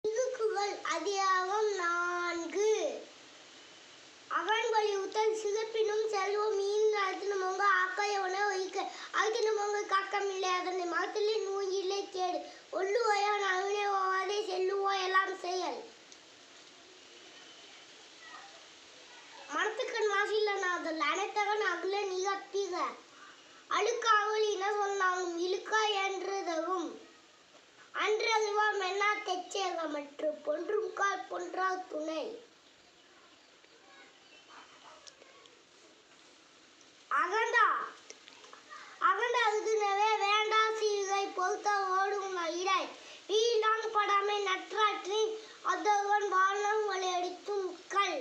இழுக்குகள் அதிகாரம் 4. அவன் வலியுறுத்தல் சிறப்பினும் செல்வம் மீன் அழுத்தினவங்க ஆக்கையவனை ஒழிக்க அழுத்தினவங்க காக்கமில்லை அதனை மரத்திலே நூயிலே கேடு ஒல்லுவோயான் அழுனே ஓவாதே செல்லுவோ எல்லாம் செயல் மனத்துக்கண் மாசில்லனாதல் அனைத்தகன் அகுல நிகப்பிக அழுக்காவல் இன சொன்னாலும் இழுக்கா என்றதும் அன்றதுவா மென்னா தெச்சேகமற்று பொன்றும் கால் பொன்றா துணை அகண்ட அகுதுனவே வேண்டா சீகை பொறுத்த ஓடும் இடை வீழாங் படாமை நற்றாற்றின் அதவன் வாழ்நாள் வழியடித்தும் கல்